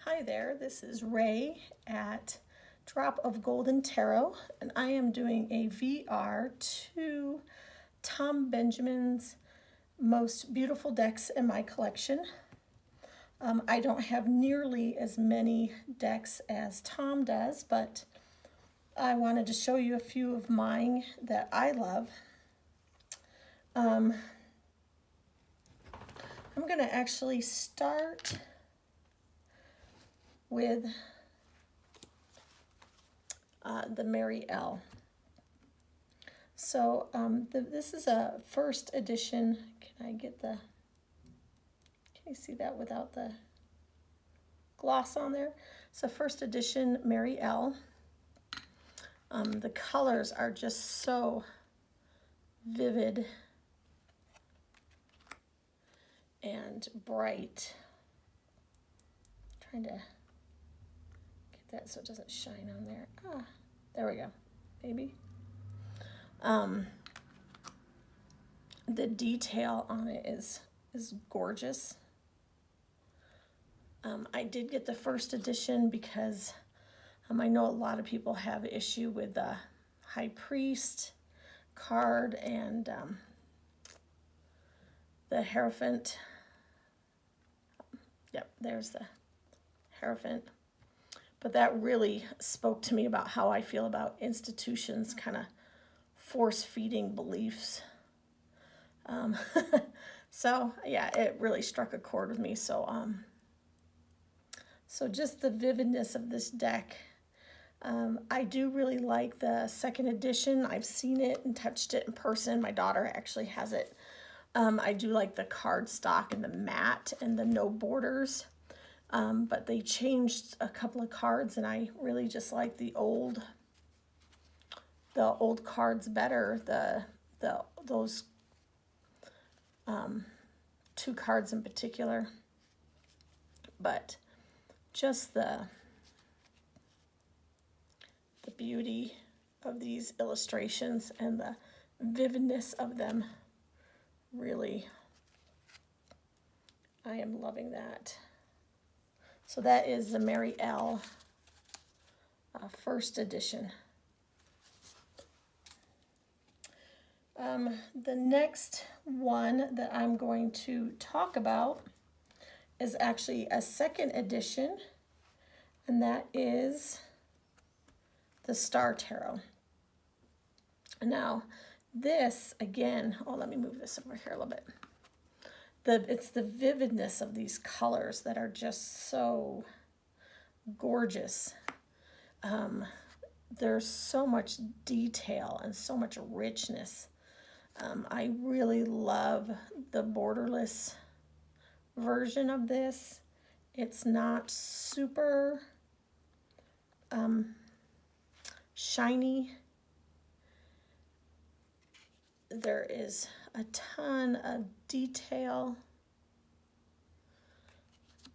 Hi there, this is Ray at Drop of Golden Tarot, and I am doing a VR to Tom Benjamin's most beautiful decks in my collection. I don't have nearly as many decks as Tom does, but I wanted to show you a few of mine that I love. I'm going to actually start with the Maryelle. So this is a first edition. Can you see that without the gloss on there? It's a first edition Maryelle. The colors are just so vivid and bright. I'm trying to get that so it doesn't shine on there. There we go, maybe. The detail on it is gorgeous. I did get the first edition because I know a lot of people have issue with the High Priest card and the Hierophant. Yep, there's the Hierophant. But that really spoke to me about how I feel about institutions kind of force-feeding beliefs. So yeah, it really struck a chord with me. So just the vividness of this deck. I do really like the second edition. I've seen it and touched it in person. My daughter actually has it. I do like the cardstock and the matte and the no borders. But they changed a couple of cards, and I really just like the old cards better. Those two cards in particular, but just the beauty of these illustrations and the vividness of them, really, I am loving that. So that is the Maryelle first edition. The next one that I'm going to talk about is actually a second edition, and that is the Star Tarot. Now, this again, let me move this over here a little bit. It's the vividness of these colors that are just so gorgeous. There's so much detail and so much richness. I really love the borderless version of this. It's not super shiny. There is a ton of detail,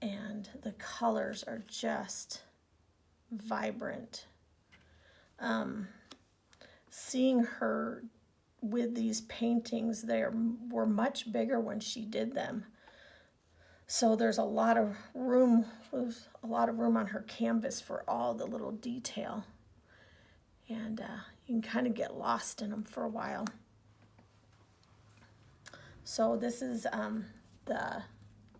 and the colors are just vibrant. Seeing her with these paintings, they were much bigger when she did them. So there's a lot of room on her canvas for all the little detail. And you can kind of get lost in them for a while. So this is the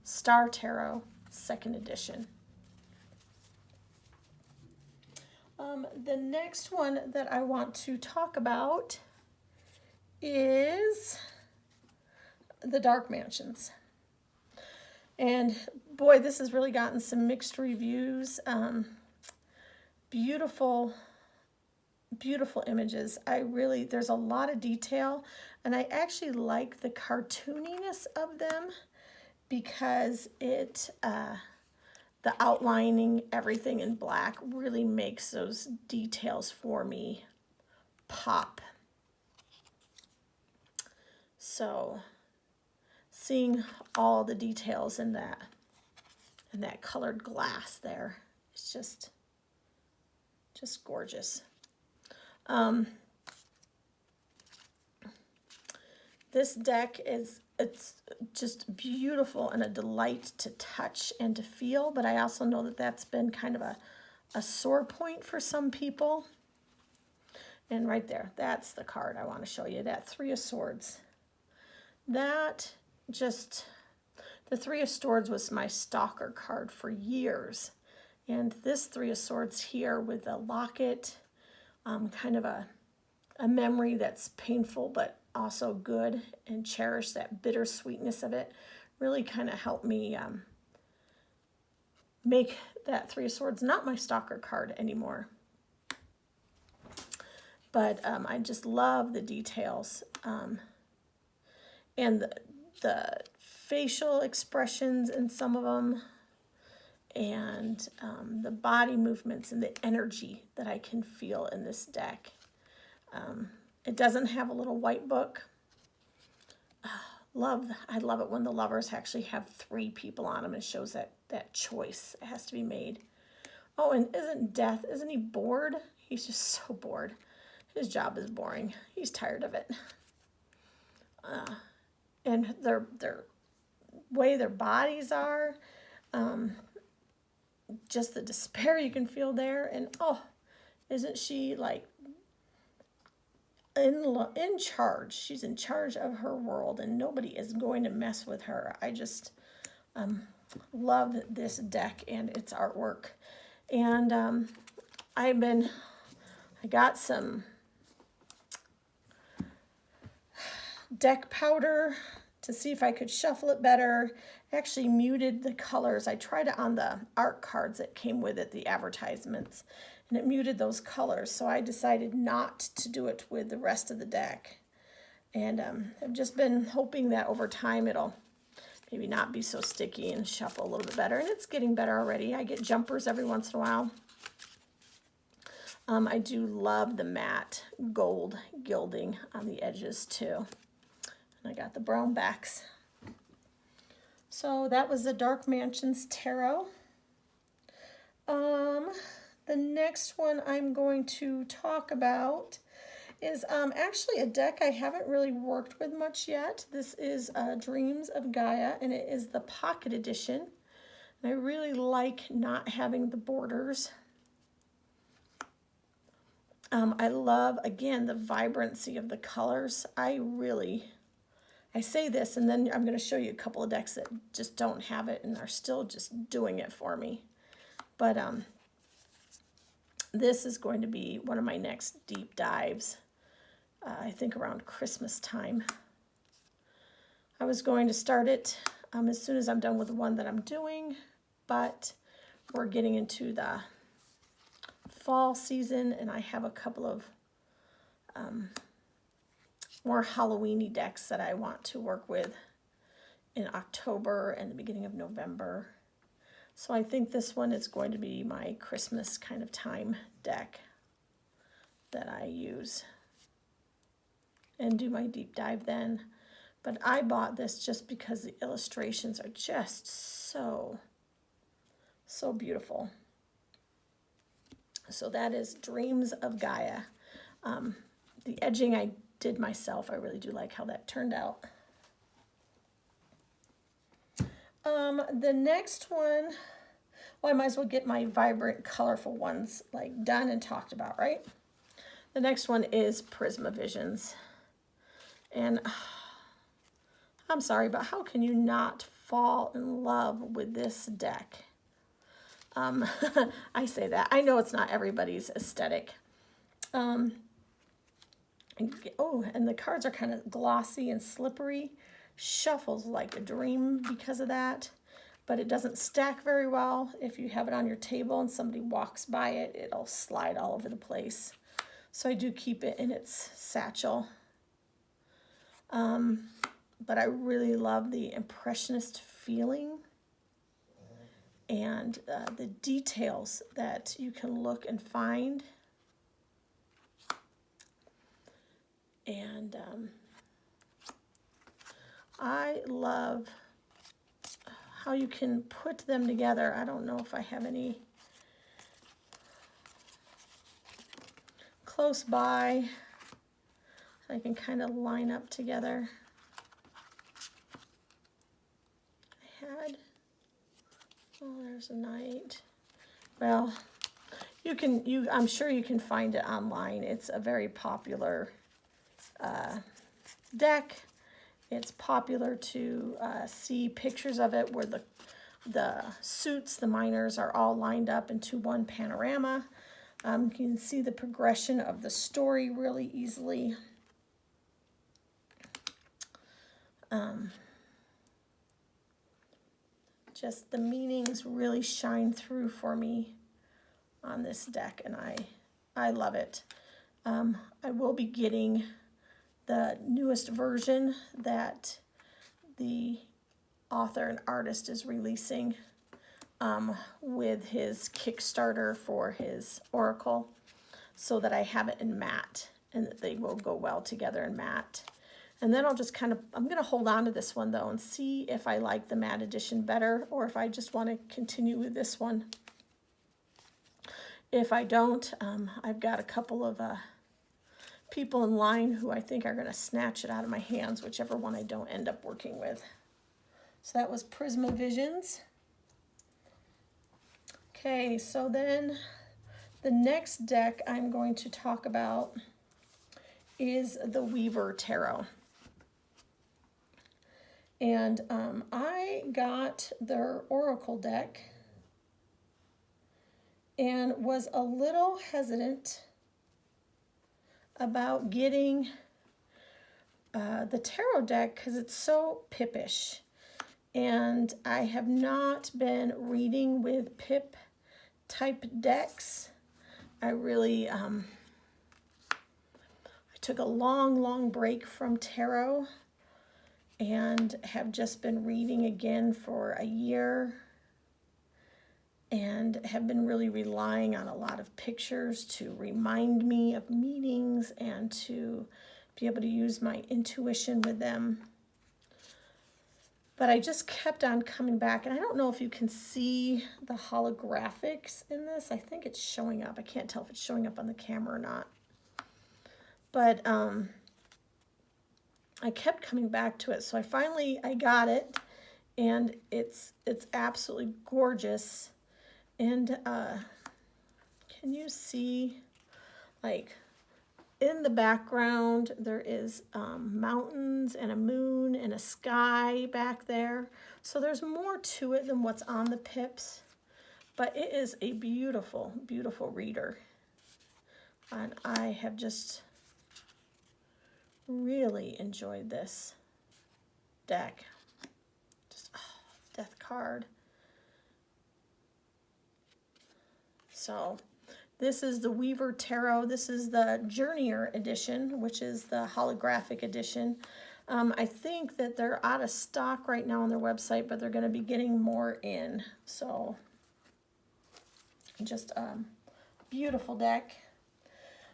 Star Tarot second edition. The next one that I want to talk about is the Dark Mansions. And boy, this has really gotten some mixed reviews. Beautiful images. There's a lot of detail, and I actually like the cartooniness of them because the outlining everything in black really makes those details for me pop. So seeing all the details in that colored glass there, it's just gorgeous. This deck is it's just beautiful and a delight to touch and to feel, but I also know that that's been kind of a sore point for some people. And right there, that's the card I want to show you, that Three of Swords. That just, the Three of Swords was my stalker card for years. And this Three of Swords here with a locket, kind of a memory that's painful but also good, and cherish that bittersweetness of it, really kind of helped me make that Three of Swords not my stalker card anymore. But I just love the details and the facial expressions in some of them, and the body movements and the energy that I can feel in this deck. It doesn't have a little white book. I love it when the lovers actually have 3 people on them. It shows that choice has to be made. Oh, and isn't he bored? He's just so bored. His job is boring. He's tired of it. And their way their bodies are, just the despair you can feel there. And oh, isn't she like in charge? She's in charge of her world, and nobody is going to mess with her. I just love this deck and its artwork. And I got some deck powder to see if I could shuffle it better. Actually muted the colors. I tried it on the art cards that came with it, the advertisements, and it muted those colors. So I decided not to do it with the rest of the deck. And I've just been hoping that over time it'll maybe not be so sticky and shuffle a little bit better. And it's getting better already. I get jumpers every once in a while. I do love the matte gold gilding on the edges too. And I got the brown backs. So that was the Dark Mansions Tarot. The next one I'm going to talk about is actually a deck I haven't really worked with much yet. This is Dreams of Gaia, and it is the Pocket Edition. And I really like not having the borders. I love, again, the vibrancy of the colors. I say this, and then I'm going to show you a couple of decks that just don't have it and are still just doing it for me. But this is going to be one of my next deep dives, I think around Christmas time. I was going to start it as soon as I'm done with the one that I'm doing, but we're getting into the fall season, and I have a couple of more Halloween-y decks that I want to work with in October and the beginning of November. So I think this one is going to be my Christmas kind of time deck that I use and do my deep dive then. But I bought this just because the illustrations are just so beautiful. So that is Dreams of Gaia. The edging I did myself. I really do like how that turned out. The next one, well, I might as well get my vibrant, colorful ones like done and talked about, right? The next one is Prismavisions. And I'm sorry, but how can you not fall in love with this deck? I say that. I know it's not everybody's aesthetic. And the cards are kind of glossy and slippery. Shuffles like a dream because of that. But it doesn't stack very well. If you have it on your table and somebody walks by it, it'll slide all over the place. So I do keep it in its satchel. But I really love the impressionist feeling and the details that you can look and find. And I love how you can put them together. I don't know if I have any close by. I can kind of line up together. had. Oh, there's a knight. Well, I'm sure you can find it online. It's a very popular deck. It's popular to see pictures of it where the suits, the minors, are all lined up into one panorama. You can see the progression of the story really easily. Just the meanings really shine through for me on this deck, and I love it. I will be getting the newest version that the author and artist is releasing with his Kickstarter for his Oracle, so that I have it in matte and that they will go well together in matte. And then I'll just I'm going to hold on to this one though and see if I like the matte edition better or if I just want to continue with this one. If I don't, I've got a couple of people in line who I think are going to snatch it out of my hands, whichever one I don't end up working with. So that was Prismavisions. Okay, so then the next deck I'm going to talk about is the Weaver Tarot. And I got their Oracle deck and was a little hesitant about getting the tarot deck because it's so pippish. And I have not been reading with pip type decks. I really, I took a long break from tarot and have just been reading again for a year and have been really relying on a lot of pictures to remind me of meanings and to be able to use my intuition with them. But I just kept on coming back, and I don't know if you can see the holographics in this. I think it's showing up. I can't tell if it's showing up on the camera or not. But I kept coming back to it, so I got it, and it's absolutely gorgeous. And can you see, like, in the background there is mountains and a moon and a sky back there, so there's more to it than what's on the pips, but it is a beautiful reader, and I have just really enjoyed this deck. Just death card. So this is the Weaver Tarot. This is the Journeyer edition, which is the holographic edition. I think that they're out of stock right now on their website, but they're going to be getting more in. So just beautiful deck.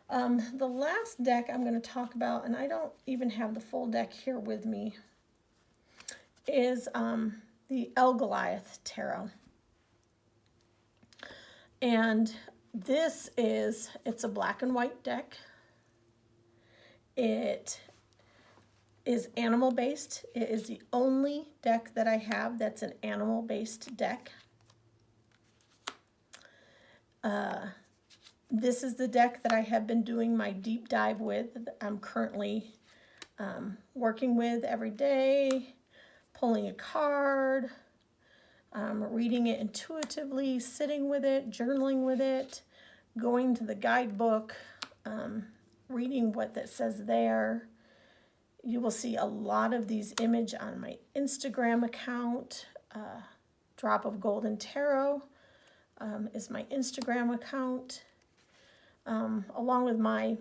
The last deck I'm going to talk about, and I don't even have the full deck here with me, is the Goliath Tarot. And it's a black and white deck. It is animal based. It is the only deck that I have that's an animal based deck. This is the deck that I have been doing my deep dive with. I'm currently working with every day, pulling a card, reading it intuitively, sitting with it, journaling with it, going to the guidebook, reading what that says there. You will see a lot of these images on my Instagram account. Drop of Golden Tarot is my Instagram account, along with my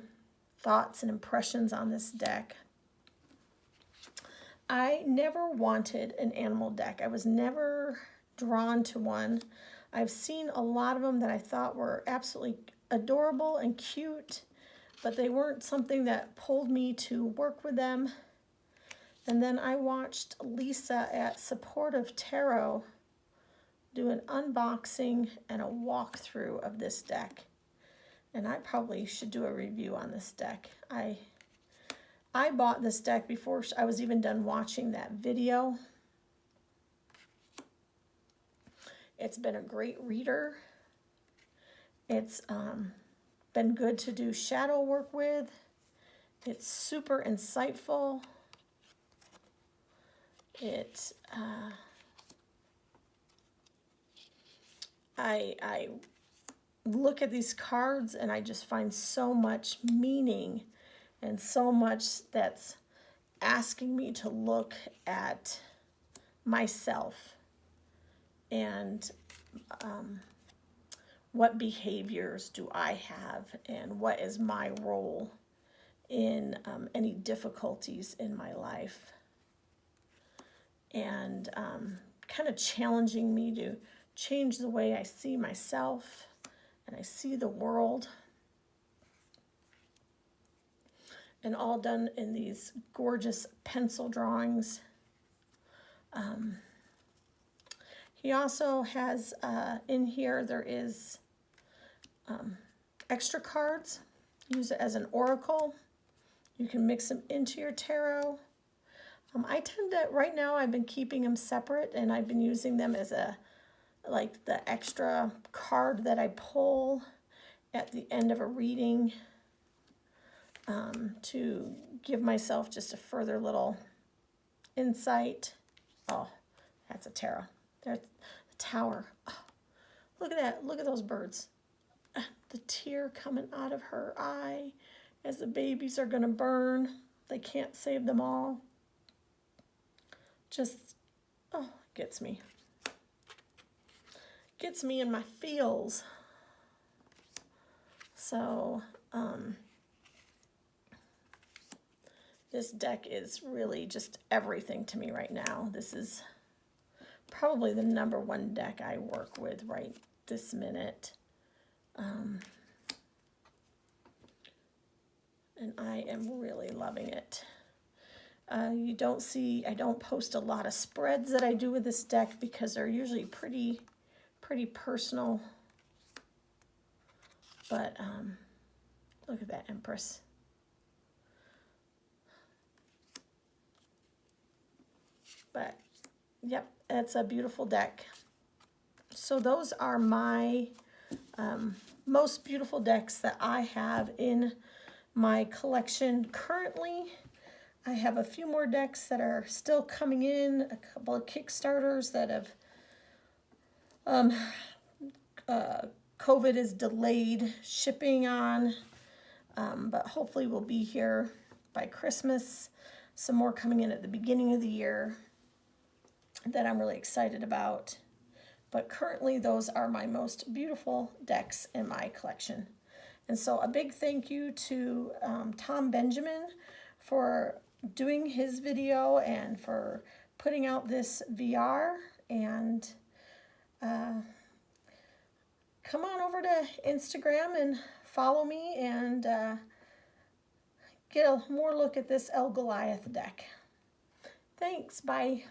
thoughts and impressions on this deck. I never wanted an animal deck. I was never drawn to one. I've seen a lot of them that I thought were absolutely adorable and cute, but they weren't something that pulled me to work with them. And then I watched Lisa at Supportive Tarot do an unboxing and a walkthrough of this deck. And I probably should do a review on this deck. I bought this deck before I was even done watching that video. It's been a great reader. It's been good to do shadow work with. It's super insightful. It, I look at these cards and I just find so much meaning and so much that's asking me to look at myself and what behaviors do I have and what is my role in any difficulties in my life, and kind of challenging me to change the way I see myself and I see the world, and all done in these gorgeous pencil drawings. He also has in here, there is extra cards. Use it as an oracle. You can mix them into your tarot. I tend to, right now I've been keeping them separate, and I've been using them as like the extra card that I pull at the end of a reading to give myself just a further little insight. Oh, that's a tarot. There's the tower. Oh, look at that. Look at those birds. The tear coming out of her eye as the babies are going to burn. They can't save them all. Just, oh, gets me. Gets me in my feels. So, this deck is really just everything to me right now. This is probably the #1 deck I work with right this minute. And I am really loving it. You don't see, I don't post a lot of spreads that I do with this deck because they're usually pretty personal. But look at that Empress. But yep, it's a beautiful deck. So those are my most beautiful decks that I have in my collection currently. I have a few more decks that are still coming in, a couple of Kickstarters that have COVID is delayed shipping on, but hopefully we'll be here by Christmas. Some more coming in at the beginning of the year that I'm really excited about. But currently those are my most beautiful decks in my collection. And so a big thank you to Tom Benjamin for doing his video and for putting out this VR. And come on over to Instagram and follow me and get a more look at this Goliath deck. Thanks, bye.